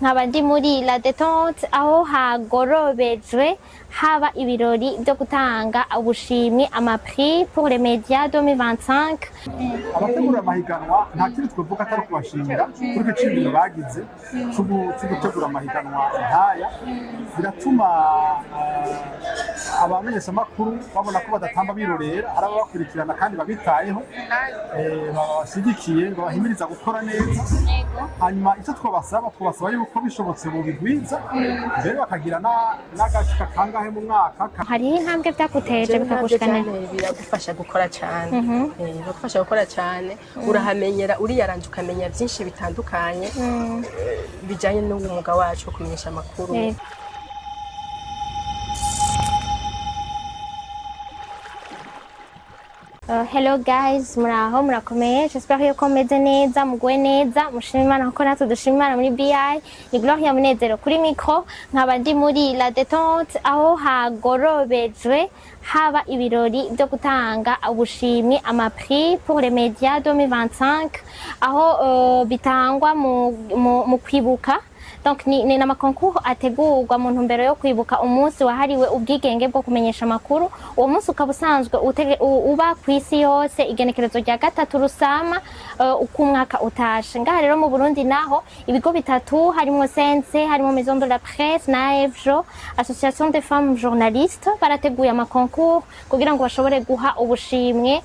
nkaba ndi muri La Détente aho hagorobejwe haba ibirori byo gutanga ubushimwe amaprix pour les médias 2025. abategura amahiganwa nta kindi twavuga atari kubashimira kuri icyo kintu bagize cyo gutegura amahiganwa nkaya biratuma abamenyeshamakuru babona ko badatamba birorera hari ababakurikirana kandi babitayeho babashyigikiye ngo bahimiriza gukora neza. Hanyuma icyo twabasaba yuko bishobotse bubigwiza mbere bakagira n'agashika kangahe mu mwaka. Hariho intambwe byaguteje bikagushikana biragufasha gukora cyane biragufasha gukora cyane urahamenyera uriyaranje ukamenya byinshi bitandukanye bijyanye n'umwuga wacu wo kumenyesha amakuru. Hello guys, muraho murakomeye, j'espère yuko meze neza muguwe neza mushima Imana kuko natwe dushima Imana muri BI. Ni Gloria Munezero kuri micro, nkaba ndi muri La Détente aho hagorobejwe haba ibirori byo gutanga ubushimwe amaprix pour les médias 2025 aho bitangwa mu kwibuka. Donc ni n'amakoncours ategurwa mu ntumbero yo kwibuka umunsi wahariwe ubwigenge bwo kumenyesha amakuru. Uwo munsi ukaba usanzwe uba ku isi yose igenekerezo rya 3 Rusama uko umwaka utashe. Ngaha rero mu Burundi naho ibigo bitatu harimo Sense, harimo Maison de la Presse na AFJO, Association des femmes journalistes, barateguye amakoncours kugira ngo bashobore guha ubushimwe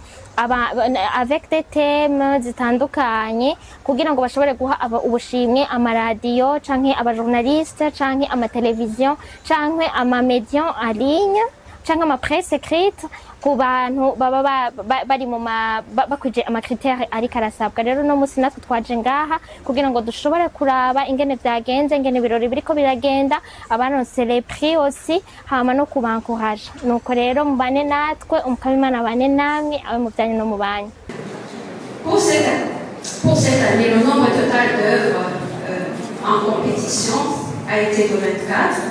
avec des thèmes zitandukanye kugira ngo bashobore guha ubushimwe amaradiyo canke abajournaliste canke amateleviziyo canke amamediya en ligne canke amapresse écrite ku bantu baba bari mu bakwije amakriteri ariko arasabwa. Rero no musi natwe twaje ngaha kugira ngo dushobore kuraba ingene vyagenze ingene birori biriko biragenda abanonse les prix aussi hama no kubankoraje. Nuko rero mubane natwe umukabimana bane namwe abe mu byanyu no mu banyu. Pour cette année, le nombre total d'œuvres en compétition a été de 24.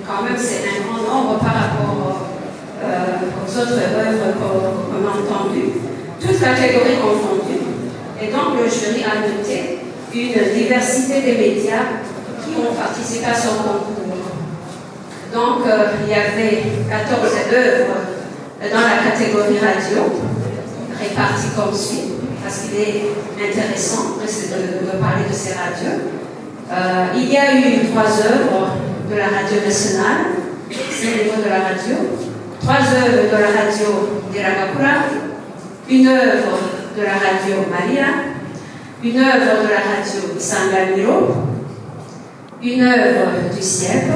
Quand même, c'est un grand nombre par rapport aux autres œuvres qu'on a entendues, toutes catégories confondues. Et donc, le jury a noté une diversité des médias qui ont participé à ce concours. Donc, il y avait 14 œuvres dans la catégorie radio, réparties comme suit, parce qu'il est intéressant de parler de ces radios. Il y a eu 3 œuvres de la radio nationale, c'est le niveau de la radio, 3 œuvres de la radio de la Gapura, une œuvre de la radio Maria, une œuvre de la radio Sangamiro, une œuvre du siècle,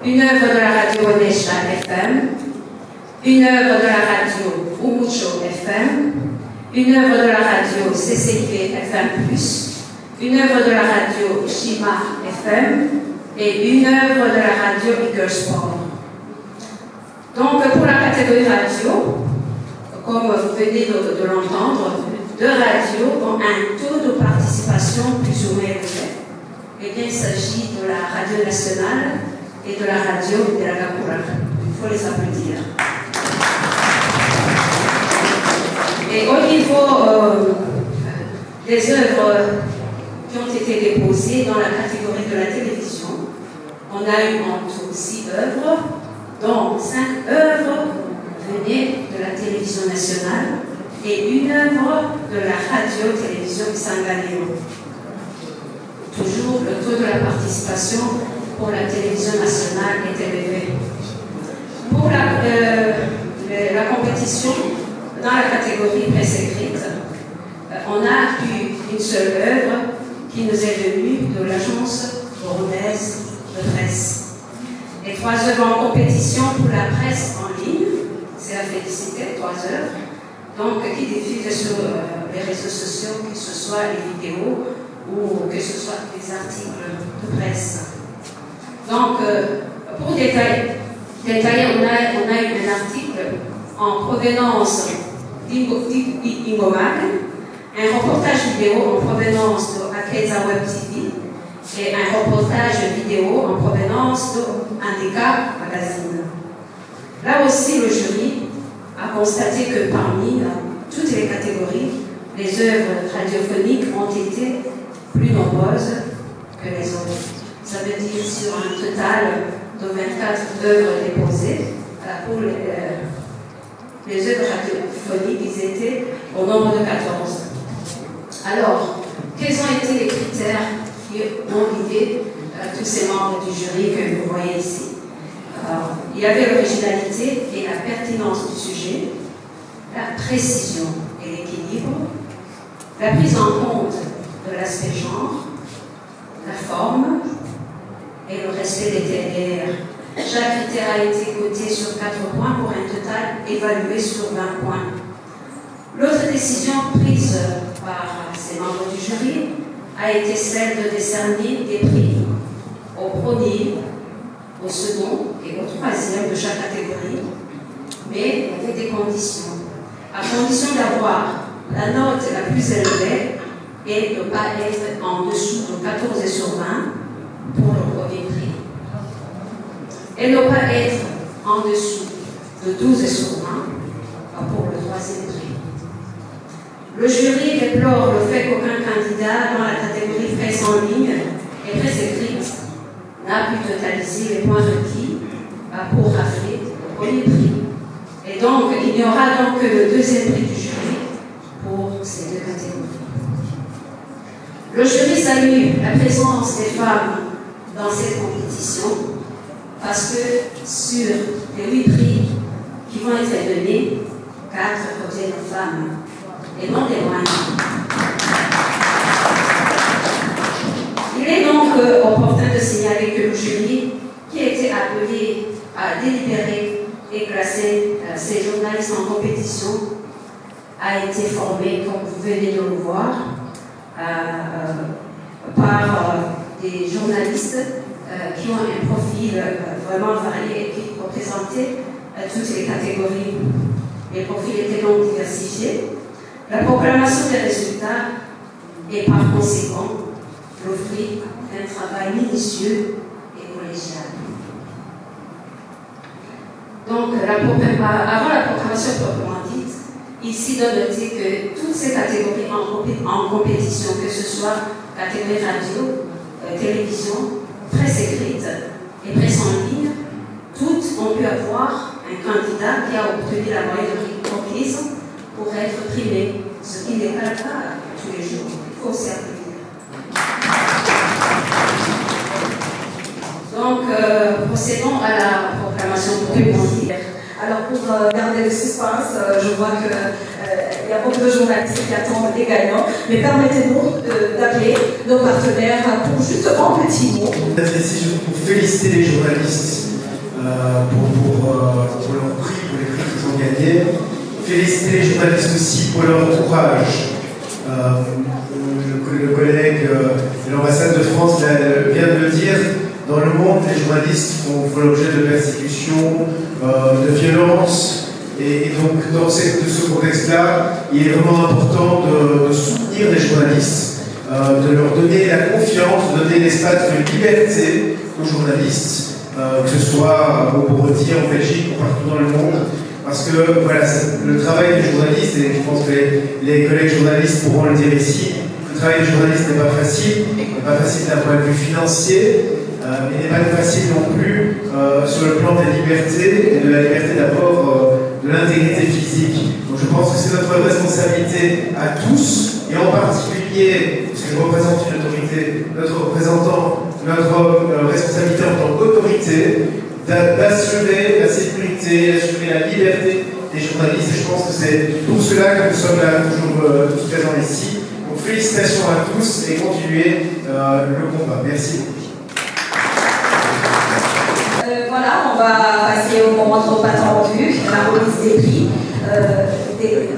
une œuvre de la radio Onesha FM, une œuvre de la radio Umucho FM, une œuvre de la radio CCP FM+, une œuvre de la radio Shima FM et une œuvre de la radio Eagle Sport. Donc pour la catégorie radio, comme vous venez de l'entendre, 2 radios ont un taux de participation plus ou moins élevé. Eh bien, il s'agit de la radio nationale et de la radio de la Gapura. Il faut les applaudir. Et au niveau des œuvres qui ont été déposées dans la catégorie de la télévision, on a eu en tout 6 œuvres, dont 5 œuvres venaient de la télévision nationale et une œuvre de la radio-télévision Sangaleo. Toujours le taux de la participation pour la télévision nationale est élevé. Pour la compétition, dans la catégorie presse écrite, on a eu une seule œuvre qui nous est venue de l'agence burundaise de presse. Et 3 œuvres en compétition pour la presse en ligne, c'est à féliciter, 3 œuvres, donc qui diffusent sur les réseaux sociaux, que ce soit les vidéos ou que ce soit des articles de presse. Donc, pour détailler, on a eu un article en provenance d'Ingomag, un reportage vidéo en provenance de Akeza Web TV et un reportage vidéo en provenance de Andika Magazine. Là aussi, le jury a constaté que parmi toutes les catégories, les œuvres radiophoniques ont été plus nombreuses que les autres. Ça veut dire sur un total de 24 œuvres déposées pour les œuvres radiophoniques, ils étaient au nombre de 14. Alors, quels ont été les critères qui ont guidé tous ces membres du jury que vous voyez ici? Il y avait l'originalité et la pertinence du sujet, la précision et l'équilibre, la prise en compte de l'aspect genre, la forme et le respect des TNR. Chaque critère a été coté sur 4 points pour un total évalué sur 20 points. L'autre décision prise par ces membres du jury a été celle de décerner des prix au premier, au second et au troisième de chaque catégorie, mais il y avait des conditions. À condition d'avoir la note la plus élevée et de ne pas être en dessous de 14 sur 20 pour le premier prix. Et ne pas être en dessous de 12 sur 20 pour le troisième prix. Le jury déplore le fait qu'aucun candidat dans la catégorie presse en ligne et presse écrite n'a pu totaliser les points requis pour rafler le premier prix. Et donc, il n'y aura donc que le deuxième prix du jury pour ces deux catégories. Le jury salue la présence des femmes dans cette compétition parce que sur les 8 prix qui vont être donnés, 4 proviennent de femmes et non des moyens. Il est donc opportun de signaler que le jury, qui a été appelé à délibérer et classer ces journalistes en compétition, a été formé, comme vous venez de le voir, par des journalistes qui ont un profil vraiment varié et qui représentaient toutes les catégories. Les profils étaient donc diversifiés. La proclamation des résultats est par conséquent le fruit d'un travail minutieux et collégial. Donc, avant la proclamation proprement dite, ici doit noter que toutes ces catégories en compétition, que ce soit catégorie radio, télévision, presse écrite et presse en ligne, toutes ont pu avoir un candidat qui a obtenu la moyenne requise pour être primé, ce qui n'est pas le cas tous les jours. Il faut servir. Donc, procédons à la proclamation proprement dite. Alors, pour garder le suspense, je vois qu'il y a beaucoup de journalistes qui attendent les gagnants, mais permettez-nous d'appeler nos partenaires pour justement un petit mot. D'être ici pour féliciter les journalistes pour leur prix, pour les prix qu'ils ont gagnés. Féliciter les journalistes aussi pour leur courage. Le collègue de l'ambassade de France vient de le dire. Dans le monde, les journalistes font l'objet de persécutions, de violences, et donc dans ce contexte-là, il est vraiment important de soutenir les journalistes, de leur donner la confiance, de donner l'espace de liberté aux journalistes, que ce soit au Bretil, en Belgique ou partout dans le monde, parce que voilà, le travail des journalistes, et je pense que les collègues journalistes pourront le dire ici, le travail des journalistes n'est pas facile d'un point de vue financier, mais n'est pas facile non plus sur le plan des libertés, et de la liberté d'abord de l'intégrité physique. Donc je pense que c'est notre responsabilité à tous, et en particulier, parce que je représente une autorité, notre responsabilité en tant qu'autorité, d'assurer la sécurité, d'assurer la liberté des journalistes, et je pense que c'est pour cela que nous sommes là toujours tous présents ici. Donc félicitations à tous et continuez le combat. Merci. Voilà, on va passer au moment trop attendu, la remise des prix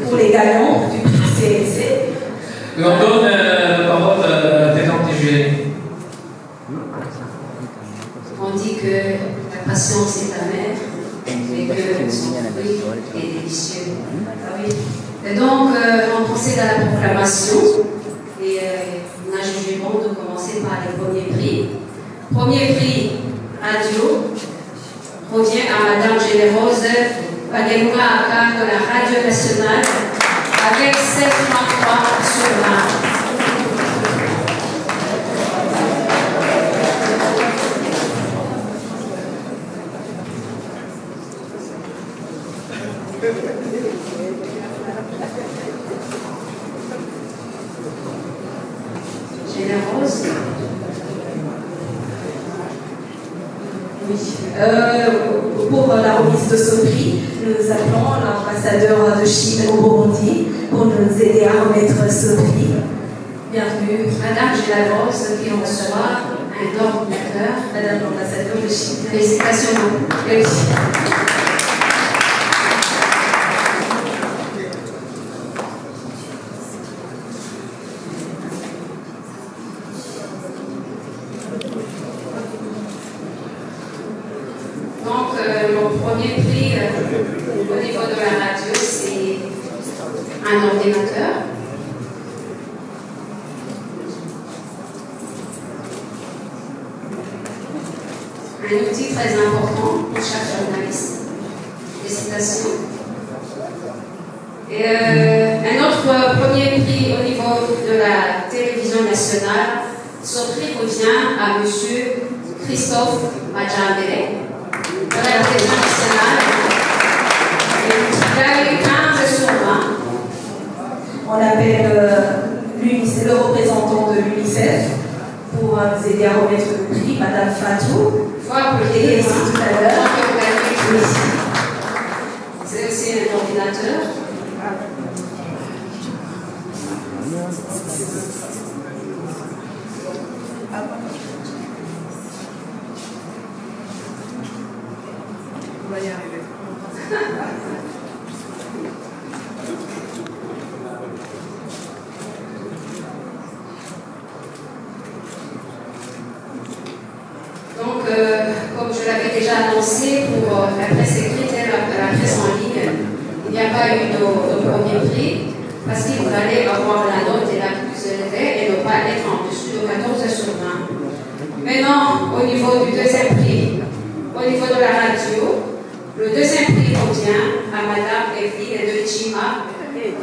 pour les gagnants du prix CNC. On donne la parole à Ténante du jury. On dit que la patience est amère, mais que son fruit est délicieux. Ah oui. Et donc, on procède à la proclamation, et on a jugé bon de commencer par les premiers prix. Premier prix radio revient à Madame Générose Bademoura Aka de la Radio Nationale avec 7,3 sur 20. Oui. Pour la remise de ce prix, nous appelons l'ambassadeur de Chine au Burundi pour nous aider à remettre ce prix. Bienvenue. Madame Gélavos qui reçoit un ordinateur. Madame l'ambassadeur de Chine. Félicitations. Réussi. Donc, mon premier prix au niveau de la radio, c'est un ordinateur. Un outil très important pour chaque journaliste. Félicitations. Et un autre premier prix au niveau de la télévision nationale, ce prix revient à M. Christophe Majambele, de la télévision nationale. Il a eu 15 sur 20. On appelle le représentant de l'UNICEF pour nous aider à remettre le prix, Madame Fatou. Et ici tout à l'heure. Oui. C'est aussi un ordinateur. On va y arriver. Donc, comme je l'avais déjà annoncé pour la presse écrite et la presse en ligne, il n'y a pas eu de premier prix parce qu'il fallait avoir la note la plus élevée et ne pas être en dessous de 14 sur 20. Maintenant, au niveau du deuxième prix, au niveau de la radio, le deuxième prix revient à Madame Evelyne de Chima, elle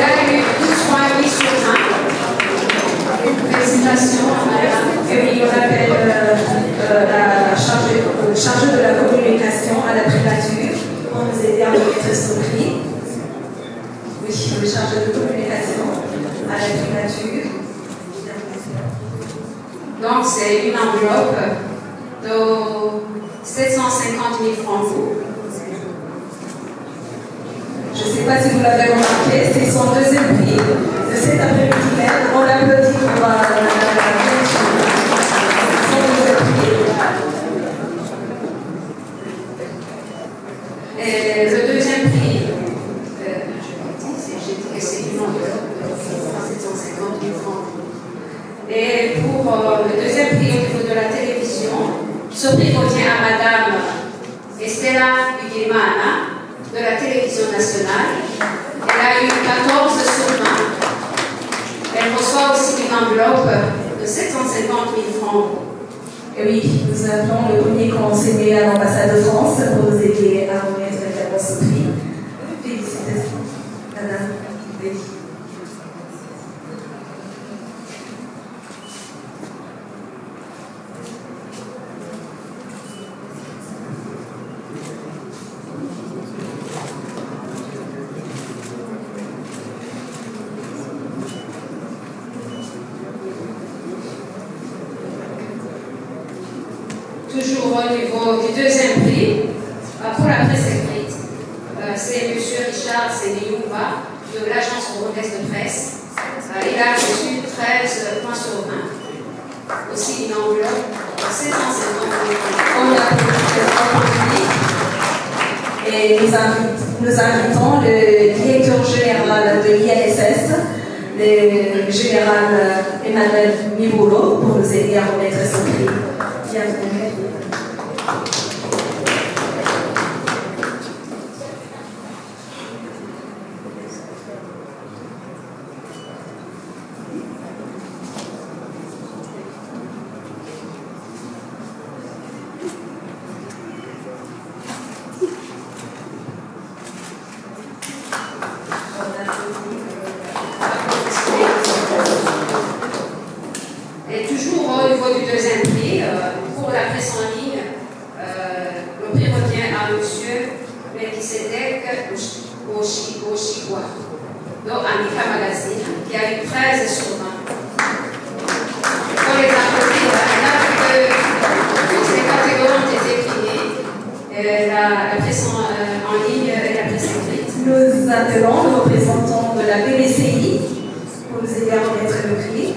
a eu 12,8 sur 20. Félicitations à Madame. Et oui, on appelle la chargée de la communication à la primature pour nous aider à remettre ce prix. Oui, le chargé de communication à la primature. Donc, c'est une enveloppe de 750 000 francs. Je ne sais pas si vous l'avez remarqué, c'est son deuxième prix de cet après-midi même. On l'applaudit pour son deuxième prix. Et le deuxième prix, j'ai dit que c'est une enveloppe de 750 000 francs. Et pour le deuxième prix au niveau de la télévision, ce prix revient à Madame Estela Uguimana de la télévision nationale. Elle a eu 14 sur 20. Elle reçoit aussi une enveloppe de 750 000 francs. Et oui, nous appelons le premier conseiller à l'ambassade de France pour nous aider à remettre également ce prix. Félicitations, Madame. Oui. Toujours au niveau du deuxième prix, pour la presse écrite, c'est M. Richard Sénéyoumba de l'agence burundaise de presse. Il a reçu 13 points sur 20. Aussi une enveloppe de 750 000 francs. On a et nous invitons le directeur général de l'INSS, le général Emmanuel Mibolo, pour nous aider à remettre ce prix. Bienvenue. Et toujours au niveau du deuxième prix, pour la presse en ligne, appelons le représentant de la BBCI pour nous aider à remettre le prix.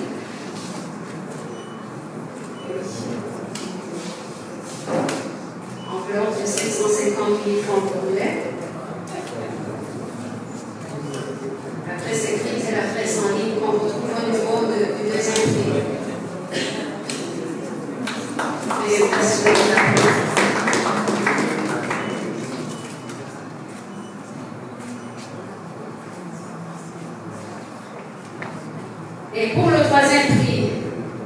Enveloppe de 750 000 francs burundais. La presse écrite et la presse en ligne qu'on retrouve au niveau du deuxième prix. Veuillez passer la Et pour le troisième prix,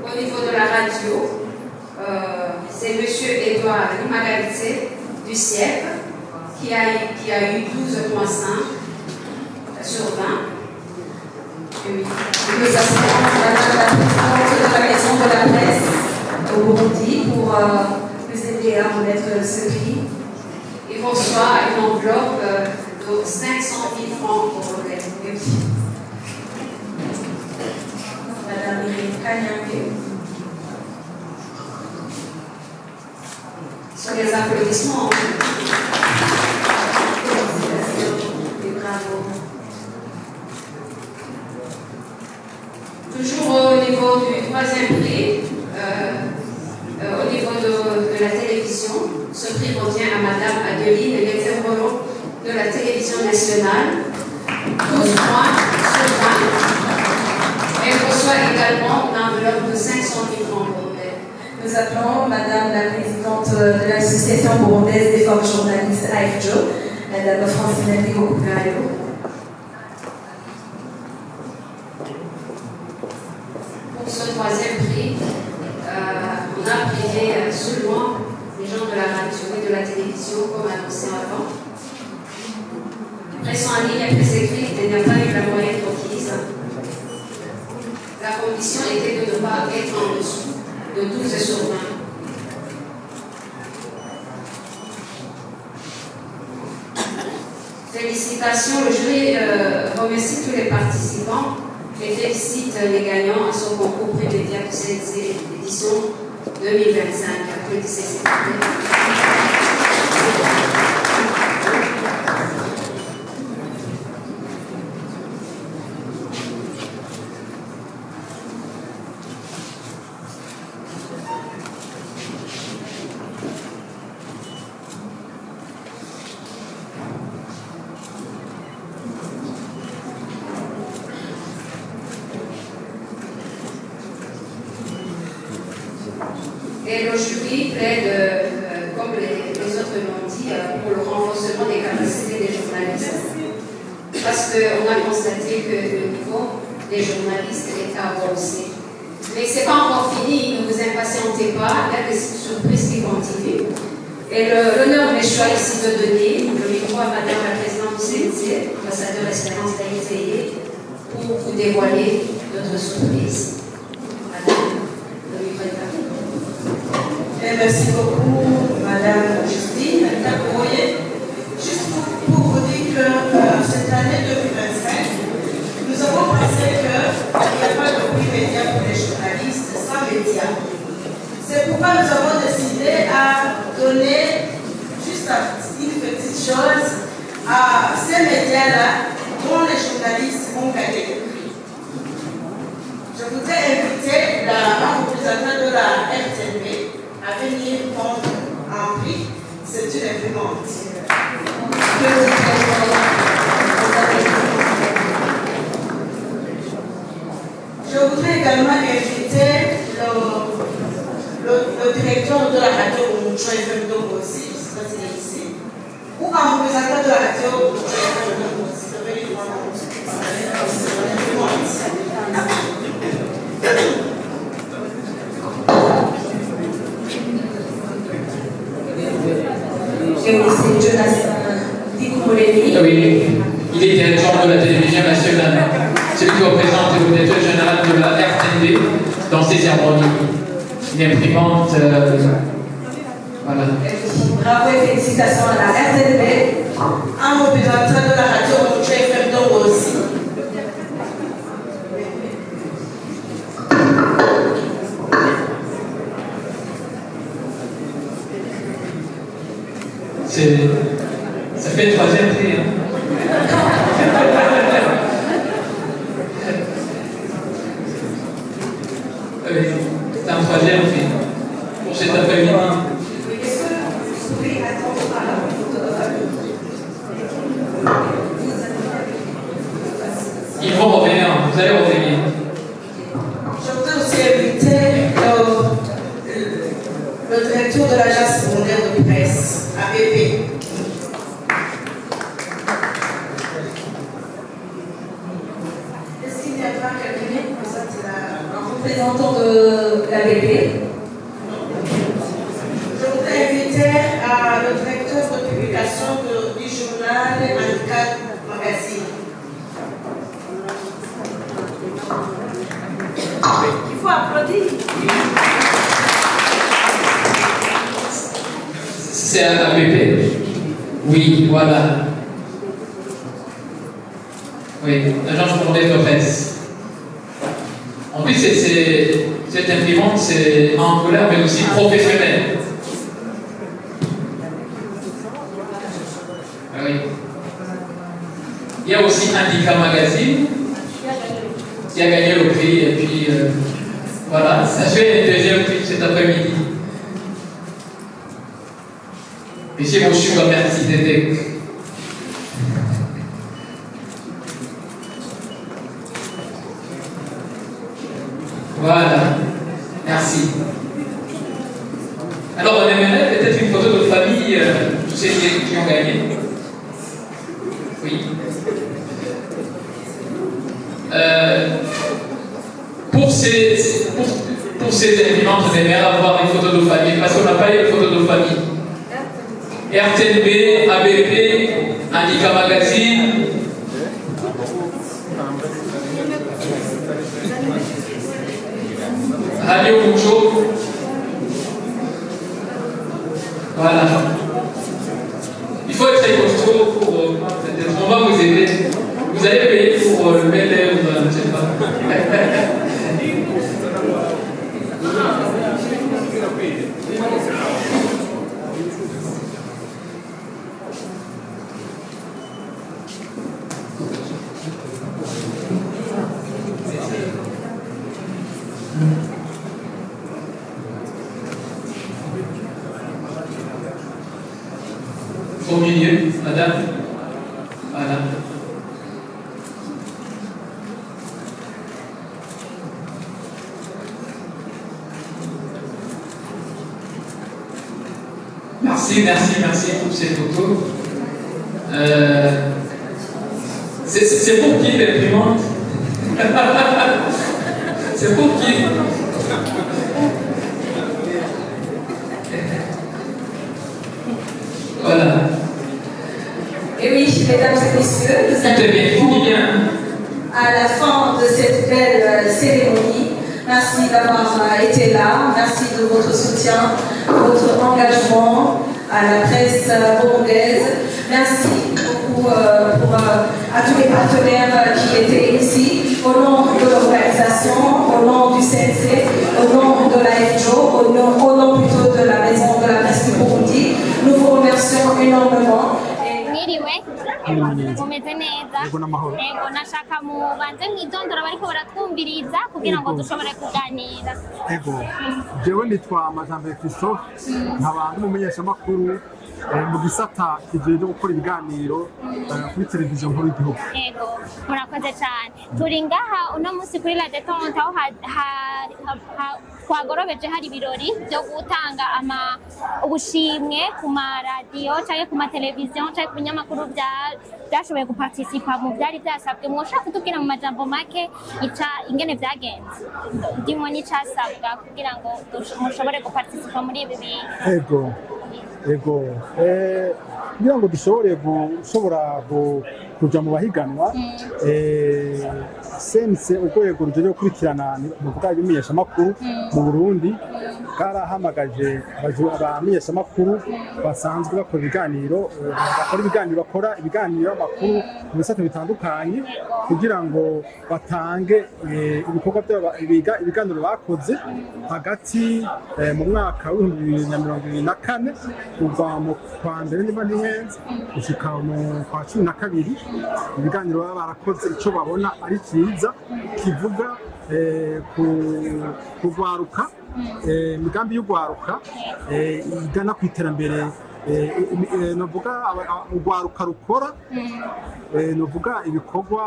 au niveau de la radio, c'est M. Edouard Limagalité du siècle qui a eu 12,5 sur 20. Nous assistons Madame la présidente de la Maison de la Presse au Burundi pour nous aider à remettre ce prix. Il reçoit une enveloppe de 500 000 francs pour le Madame Irene Kanyambe. Sur les applaudissements. Et bravo. Toujours au niveau du troisième prix, au niveau de la télévision, ce prix revient à Madame Adeline Létherolo de la télévision nationale, 12 points sur 20. Elle reçoit également une enveloppe de 500 000 francs. Nous appelons Madame la présidente de l'Association burundaise des femmes journalistes AFJO, Madame Francine Ndikokulayo. Pour ce troisième prix, on a privé seulement les gens de la radio et de la télévision, comme annoncé avant. Presse en ligne et presse écrite, il n'y a pas eu la moyenne requise. La condition était de ne pas être en dessous de 12 sur 20. Félicitations, le jury remercie tous les participants et félicite les gagnants à son concours prix média de cette édition 2025. Applaudissez s'il vous plaît. Et le jury plaide, comme les autres l'ont dit, pour le renforcement des capacités des journalistes. Parce qu'on a constaté que le niveau des journalistes est avancé. Mais ce n'est pas encore fini, ne vous impatientez pas, il y a des surprises qui continuent. Et l'honneur m'est choisi ici de donner le micro à Madame la Présidente du CNC, ambassadeur Espérance Taïteye, pour vous dévoiler d'autres surprises. Madame, le micro est à vous. Merci beaucoup, Madame Justine Kakoye. Juste pour vous dire que cette année 2025, nous avons pensé qu'il n'y a pas de prix média pour les journalistes sans médias. C'est pourquoi nous avons décidé à donner juste une petite chose à ces médias-là dont les journalistes vont gagner le prix. Je voudrais inviter un représentant de la RTNB à venir prendre un prix. C'est une imprimante. Je voudrais également inviter le directeur de la radio Umuco FM Dongo aussi, je ne sais pas s'il est ici, ou un représentant de la radio Umuco FM Dongo aussi, de venir prendre Oui, il est directeur de la télévision nationale. C'est lui qui représente le directeur général de la RTNB dans ces cérémonies. Une imprimante. Voilà. Bravo et félicitations à la RTNB. Un représentant de la radio Umuco FM Dongo aussi. Ça fait le troisième prix. Hein. C'est un troisième film pour cet après-midi. Est-ce que vous pouvez attendre à la photo de famille? Ils vont revenir, vous allez revenir. Je voudrais aussi inviter le directeur de l'agence secondaire de presse, ABP. Est-ce qu'il n'y a pas quelqu'un qui présente un représentant de l'ABP? Je voudrais inviter le directeur de publication du journal Handicap Magazine. Il faut applaudir. C'est un ABP? Oui, voilà. Oui, l'agence secondaire de presse. En plus, cette imprimante, c'est en couleur, mais aussi professionnelle. Ah oui. Il y a aussi Handicap Magazine qui a gagné le prix, et puis voilà, ça fait le deuxième prix cet après-midi. Monsieur Bouchou, merci d'aider. Voilà, merci. Alors, on aimerait peut-être une photo de famille, tous ceux qui ont gagné. Oui. Pour ces imprimantes, on aimerait avoir une photo de famille, parce qu'on n'a pas eu de photo de famille. RTNB, ABP, Handicap Magazine. Radio Mucho. Voilà. Il faut être très costaud pour. On va vous aider. Vous allez payer pour le bel œuvre, je ne sais pas. Au milieu, madame. Voilà. Merci pour ces photos. C'est pour qui l'imprimante? C'est pour qui? Voilà. Et oui, mesdames et messieurs, nous arrivons à la fin de cette belle cérémonie. Merci d'avoir été là. Merci de votre soutien, votre engagement à la presse burundaise. Merci beaucoup à tous les partenaires qui étaient ici, au nom de l'organisation, au nom du CNC, au nom de la FJO, au nom plutôt de la Maison de la Presse du Burundi. Nous vous remercions énormément. mumeze neza yego nashaka mubanze mwidondora bariko baratwumviriza kugira ngo dushobore kuganira. Yego jewe nitwa Majambere Christophe, nkaba n'umumenyeshamakuru mu gisata kijeje gukora ibiganiro kuri televiziyo nkuru y'igihugu. Yego murakoze cyane. Turi ngaha uno munsi kuri La Détente aho twagorobeje hari ibirori byo gutanga ubushimwe ku maradiyo cyangwa ku mateleviziyo cyangwa ku binyamakuru byashoboye guparticipa mu byari byasabwe. Mwoshaka kutubwira mu majambo make ingene byagenze ndimo n'icyasabwa kugira ngo mushobore guparticipa muri ibi bintu? Yego kugira ngo dushobore kuja mu bahiganwa sense urwego rujejwe gukurikirana mu bw'abamenyeshamakuru mu Burundi karahamagaje abamenyeshamakuru basanzwe bakora ibiganiro amakuru mu bisata bitandukanye kugira ngo batange ibikorwa ibiganiro bakoze hagati mu mwaka wa 2024 kuva mu kwa mbere niba ntihenze gushika mu kwa 12 ibiganiro baba barakoze icyo babona ari cyiza ciza kivuga kugwaruka imigambi y'ugwaruka igana ku iterambere novuga urwaruka rukora novuga ibikorwa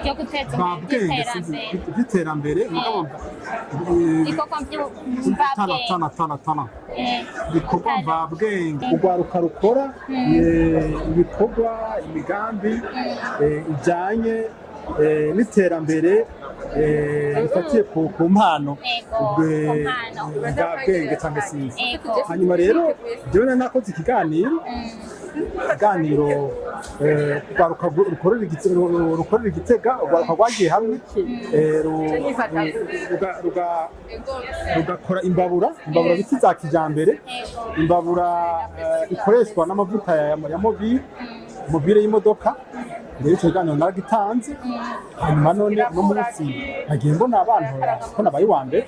byo guteza imbere by'iterambere ibikorwa mvabwenge urwaruka rukora ibikorwa imigambi ijyanye n'iterambere bifatiye ku mpano bwenge cyangwa sinzi hanyuma rero jewe nakoze ikiganiro rukorera igitega urwaruka rwagiye hamwe rugakora imbabura biti za kijambere imbabura ikoreshwa n'amavuta ya mobile y'imodoka rero icyo kiganiro naragitanze hanyuma none no munsi nagiye mbona abantu ko nabaye uwa mbere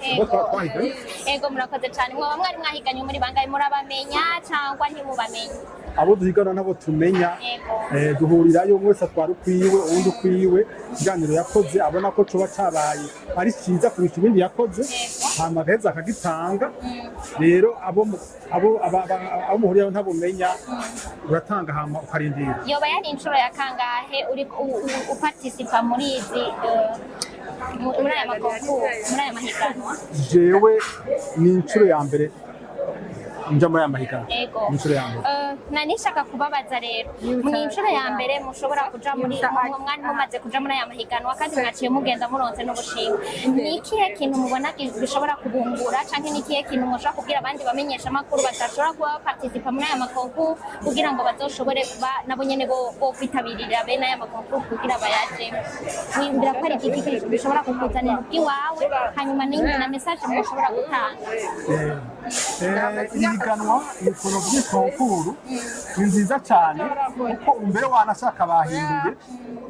twahiganye. Ego murakoze cyane mwaba mwari mwahiganye muri bangahe murabamenya cyangwa ntimubamenya? Abo duhigana nabo tumenya duhurirayo umwe wese atwara ukwiwe uwundi ukwiwe ikiganiro yakoze abona ko coba cabaye ari cyiza kurusha ibindi yakoze hanyuma agaheza akagitanga rero abo muhurirayo ntabumenya uratanga hama ukarindira. Yoba yari inshuro ya kangahe uri uparticipa muri izi muri aya mahiganwa? Jewe ni inshuro ya mbere nja muri aya mahiganwa. Inshuro ya mbere nanishaka kubabaza rero mu inshuro ya mbere mushobora kuja muri mwari mumaze kuja muri aya mahiganwa kandi mwaciye mugenda muronse n'ubushimwe, ni ikihe kintu mubona gishobora kubungura canke ni ikihe kintu mushobora kubwira abandi bamenyesha amakuru badashobora kuba participa muri aya makonku kugira ngo bazoshobore kuba nabo nyene bo kwitabirira bene aya makonku kugira bayajemo? Wimbira ko ari iki kintu bishobora kukuzanira ubwiwawe hanyuma na message mushobora gutanga? Ihiganwa ibikono by'ikonkuru ni nziza cyane kuko mbere wanashaka bahinduye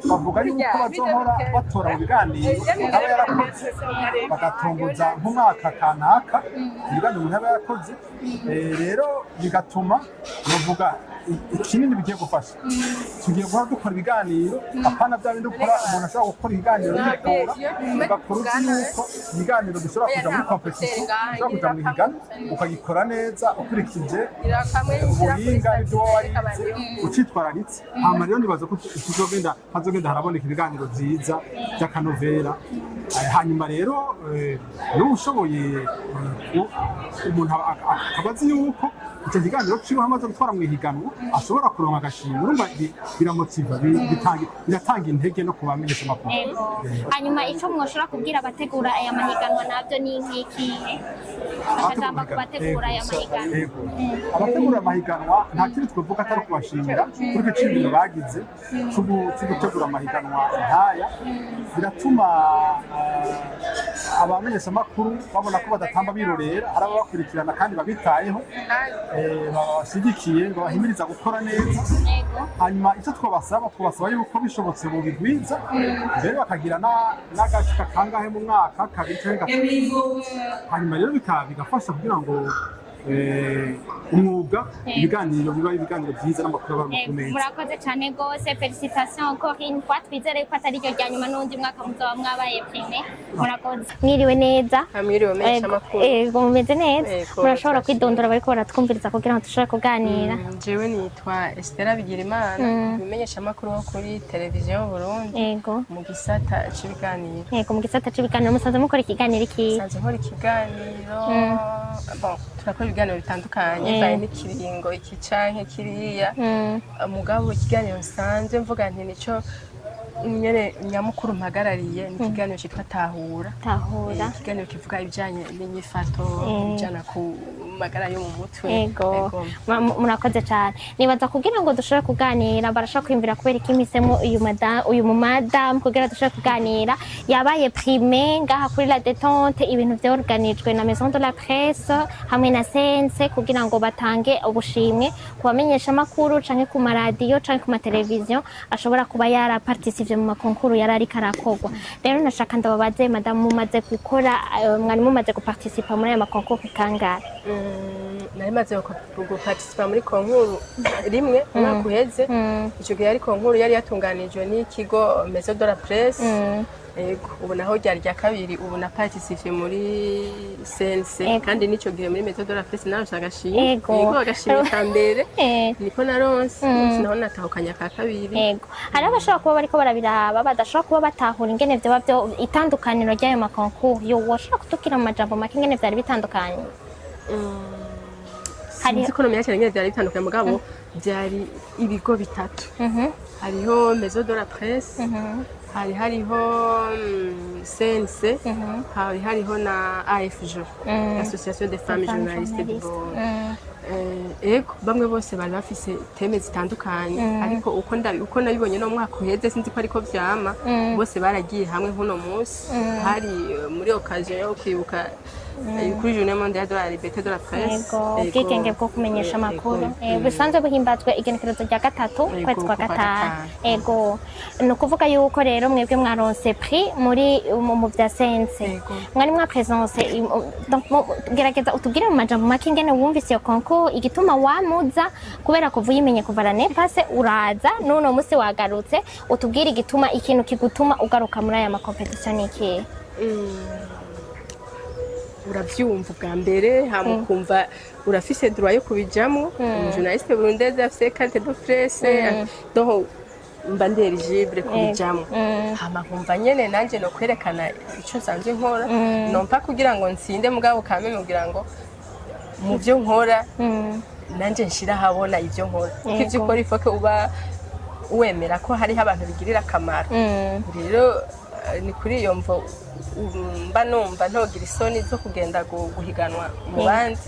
bavuga yuko bazohora batora mu biganiro aba yarakoze bagatongoza nk'umwaka kanaka ibiganiro umuntu aba yarakoze rero bigatuma bavuga ikinini bigiye gufasha tugiye guhora dukora ibiganiro apana bya bindi ukora umuntu ashobora gukora ibiganiro yikora ugakora uzi yuko ibiganiro bishobora kuja muri competition bishobora kuja mu higanwa ukagikora neza ukurikije ubuhinga n'ibyo wowe warize ucitwararitse hama rero nibaza ko hazogenda haraboneka ibiganiro byiza by'akanovera hanyuma rero n'ushoboye umuntu akaba azi yuko icyo kiganiro ciwe hamaze gutwara mu ihiganwa ashobora kuronka agashimwe urumva biramotiva biratanga intege no kubamenyesha amakuru. Hanyuma icyo mwoshobora kubwira abategura aya mahiganwa nabyo ni nk'ikihe akajambo ku bategura aya mahiganwa? Abategura amahiganwa nta kindi twavuga atari kubashimira kuri icyo kintu bagize cyo gutegura amahiganwa nkaya biratuma abamenyesha amakuru babona ko badatamba birorera hari ababakurikirana kandi babitayeho babashigikiye ngo bahimiriza gukora neza hanyuma icyo twabasaba yuko bishobotse mu bigwiza mbere bakagira n'agashika kangahe mu mwaka kabiri cyangwa gatatu hanyuma rero bigafasha kugira ngo umwuga ibiganiro biba ibiganiro byiza n'amakuru aba amakuru meza. Murakoze cyane rwose, félicitations encore une fois, twizere ko atari ryo rya nyuma n'undi mwaka muzaba mwabaye primé. Murakoze. Mwiriwe neza? Mwiriwe mesha amakuru. Mumeze neza? Murashobora kwidondora bariko baratwumviriza kugira ngo dushobore kuganira? Jewe nitwa Estera Bigirimana, bimenyesha amakuru kuri televiziyo Burundi. Yego. Mu gisata c'ibiganiro. Yego, mu gisata c'ibiganiro musanze mukora ikiganiro iki? Musanze nkora ikiganiro. Bon, turakora ibiganiro bitandukanye bari n'ikiringo iki canke kiriya mugabo ikiganiro nsanzwe mvuga nti nico nyene nyamukuru mpagarariye ni ikiganiro cyitwa Tahura. Ikiganiro kivuga ibijanye n'inyifato bijana ku magara yo mu mutwe. Yego, murakoze cyane. Nibaza kugira ngo dushobore kuganira barashaka kwimvira kubera ikimisemo uyu madam kugira dushobore kuganira yabaye primé ngaha kuri La Détente ibintu byorganijwe na Maison de la Presse hamwe na Sense kugira ngo batange ubushimwe kubamenyesha amakuru canke ku maradiyo canke ku mateleviziyo ashobora kuba yara participe mu makonkuru yarari karakogwa. Rero nashaka ndababaze madam mumaze gukora mwari mumaze guparticipa muri aya makonkuru kangahe? nari maze guparticipa muri konkuru rimwe umwaka uheze icyo gihe yari konkuru yari yatunganijwe n'ikigo Maison de la Presse ego ubu naho ryari rya kabiri ubu na participe muri CNC kandi n'icyo gihe muri Maison de la Presse naronse agashimwe ego agashimwe ka mbere niko naronse naho natahukanya ka kabiri ego hari abashobora kuba bariko barabiraba badashobora kuba batahura ingene vyoba vyo itandukaniro ry'ayo makonkuru yo woshobora kutukira mu majambo make ingene vyari bitandukanye sinzi ko nomenya cyane ingene vyari bitandukanye mugabo byari ibigo bitatu hariho Maison de la Presse hariho CNC hariho na AFJ Association des femmes journalistes du Burundi ego bamwe bose bari bafise teme zitandukanye ariko uko nabibonye no mwaka uheze sinzi ko ariko vyama bose baragiye hamwe nkuno munsi hari muri occasion yo kwibuka kuri Journée mondiale de la liberté de la presse ubwigenge bwo kumenyesha amakuru bisanzwe buhimbazwe igenekerezo rya gatatu kwezi kwa gatanu ego ni ukuvuga yuko rero mwebwe mwaronse prix muri mu vya CNC mwari mwa présence gerageza utubwire mu majambo make ingene wumvise iyo concours igituma wamuza kubera kuva uyimenye kuva l'année passée uraza none musi wagarutse utubwire igituma ikintu kigutuma ugaruka muri aya makompetition niki uravyumva bwa mbere hamukumva urafise droit yo kubijamwo journaliste burundaise afise carte de presse donc mba ndi eligible kubijamwo hama nkumva nyene nanje no kwerekana ico nsanzwe nkora nompa kugira ngo nsinde mugabo kame mugira ngo mu byo nkora nanje nshira habona ivyo nkora ivyo ukora ifoke uba wemera ko hari abantu bigirira akamaro rero ni kuri iyo mvo mba numva ntogira isoni zo kugenda guhiganwa mu bandi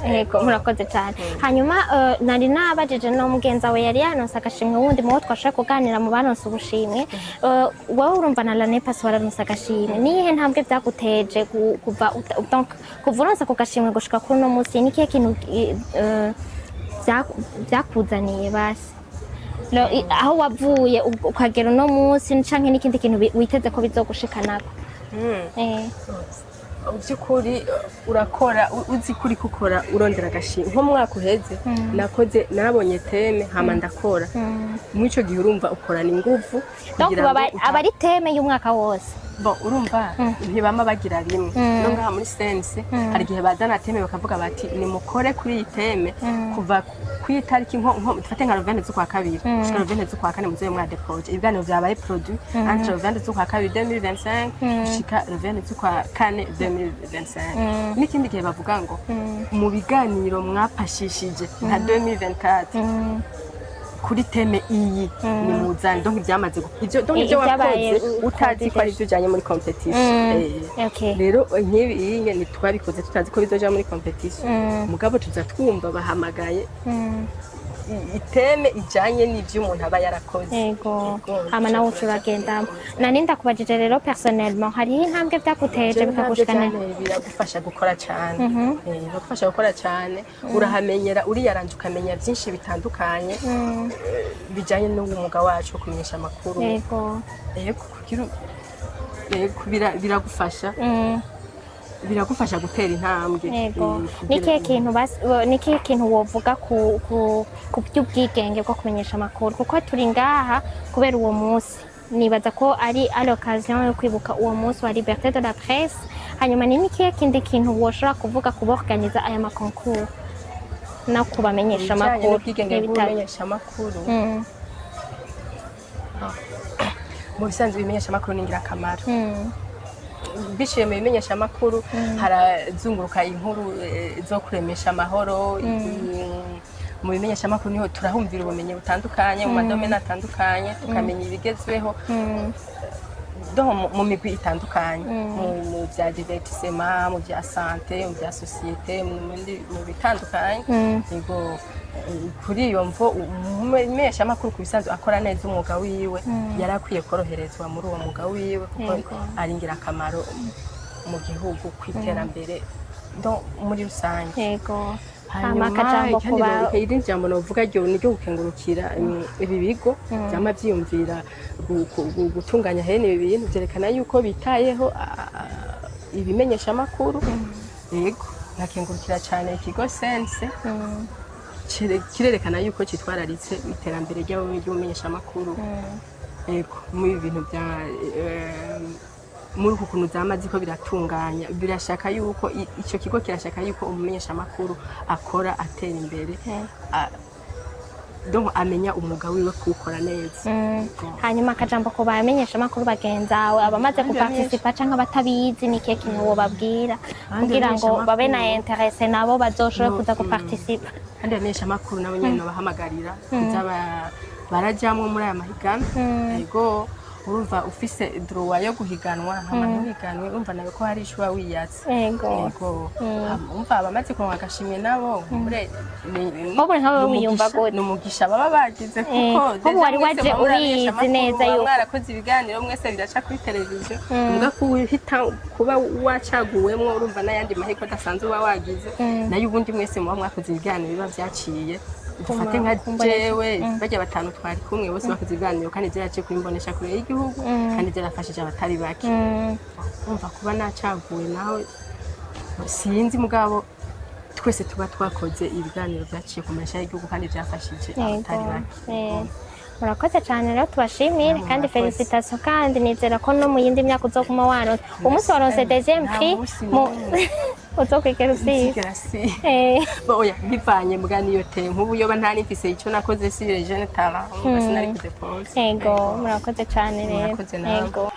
murakoze cyane hanyuma nari nabajije no mugenza we yari yanonse agashimwe wundi mu twashaka kuganira mu banonse ubushimwe wowe urumva na l'année passée waranonse agashimwe nihe ntambwe byaguteje kuva donc kuva uronse ako gashimwe gushika kuri no munsi ni kihe kintu byakuzaniye basi aho wavuye ukagera no munsi canke n'ikindi kintu witeze ko bizogushikanako by'ukuri urakora uzi kuri gukora urondera agashimwe nko mwaka uheze nakoze nabonye teme hama ndakora mu ico gihe urumva ukorana ingufu kugira ngo abari teme y'umwaka wose bon urumva ntibama bagira rimwe no ngaha muri sense hari gihe bazana teme bakavuga bati ni mukore kuri iyi teme kuva kwitariki nko dufate nka Rovende z'ukwa kabiri shika Rovende z'ukwa kane muzoye mwa depoje ibiganiro vyabaye produit entre Rovende z'ukwa kabiri 2025 shika Rovende z'ukwa kane 2025 n'ikindi gihe bavuga ngo mu biganiro mwapashishije nka 2024 kuri teme iyi ni muzani donc ibyamaze ivyo donc ivyo wakoze utazi ko ari byo janye muri competition rero nkibi iyi ni twabikoze tutazi ko bizoja muri competition mugabo tuza twumva bahamagaye iteme ijanye n'ivyo umuntu aba yarakoze yego ama nawe uragenda nani ndakubajije rero personnellement hari intambwe byakuteje bikagushikana biragufasha gukora cyane biragufasha gukora cyane urahamenyera uriyaranje ukamenya byinshi bitandukanye bijanye n'umwuga wacu kumenyesha amakuru yego biragufasha biragufasha gutera intambwe niki kintu wovuga ku by'ubwigenge bwo kumenyesha amakuru kuko turi ngaha kubera uwo munsi nibaza ko ari l'occasion yo kwibuka uwo munsi wa liberté de la presse hanyuma ni niki kindi kintu woshobora kuvuga kuborganiza aya makonkuru no kubamenyesha amakuru n'ibitamenyesha amakuru mu bisanzwe bimenyesha amakuru ni ingirakamaro biciye mu bimenyesha amakuru harazunguruka inkuru zo kuremesha amahoro mu bimenyesha amakuru niho turahumvira ubumenyi butandukanye mu madomene atandukanye tukamenya ibigezweho mu migwi itandukanye mu bya divertissement mu bya santé mu bya société mu bitandukanye yego kuri iyo mvo umumenyesha amakuru ku bisanzwe akora neza umwuga wiwe yari akwiye koroherezwa muri uwo mwuga wiwe kuko ari ingirakamaro mu gihugu kw'iterambere muri rusange yego hanyuma irindi jambo novuga ryo ni ryo gukengurukira ibi bigo byama byiyumvira gutunganya hene ibi bintu byerekana yuko bitayeho ibimenyesha amakuru yego nkakengurukira cyane ikigo sense kirerekana yuko kitwararitse iterambere ry'ubumenyeshamakuru yego muri ibintu bya muri uku kuntu byamaze ko biratunganya birashaka yuko icyo kigo kirashaka yuko umumenyeshamakuru akora atera imbere donc amenya umwuga wiwe kuwukora neza hanyuma akajambo ku bamenyeshamakuru bagenzawe abamaze kuparticipa canke abatabizi ni ikihe kintu wobabwira kugira ngo babe na interesse nabo bazoshobore kuza kuparticipa kandi abamenyeshamakuru nabo nyene bahamagarira kuza barajamwo muri aya mahiganwa yego urumva ufise droit yo guhiganwa nk'abantu higanwe urumva nawe ko hari ishwa wiyatse yego umva abamaze kuronka agashimwe nabo mure bobure nkawe wiyumva gute n'umugisha baba bagize kuko wari waje urizi neza yuko mwarakoze ibiganiro mwese biraca kuri televiziyo mbwa kuhita kuba wacaguwemwo urumva n'ayandi mahiko adasanzwe uba wagize nayo ubundi mwese muba mwakoze ibiganiro biba vyaciye dufate nka jewe bajya batanu twari kumwe bose bakoze ibiganiro kandi byaraciye kuri mbonesha kure y'igihugu kandi byarafashije abatari bake umva kuba nacaguwe nawe sinzi mugabo twese tuba twakoze ibiganiro byaciye ku mbonesha y'igihugu kandi byafashije abatari bake murakoze cyane rero tubashimire kandi felicitation kandi nizera ko no mu yindi myaka uzoguma waronse umunsi waronse deuxième prix uzokwigera usiga oya bivanye mbwa niyo te nk'ubu yoba ntari mfise ico nakoze si jeune talent sinari kudepose yego murakoze cyane rero yego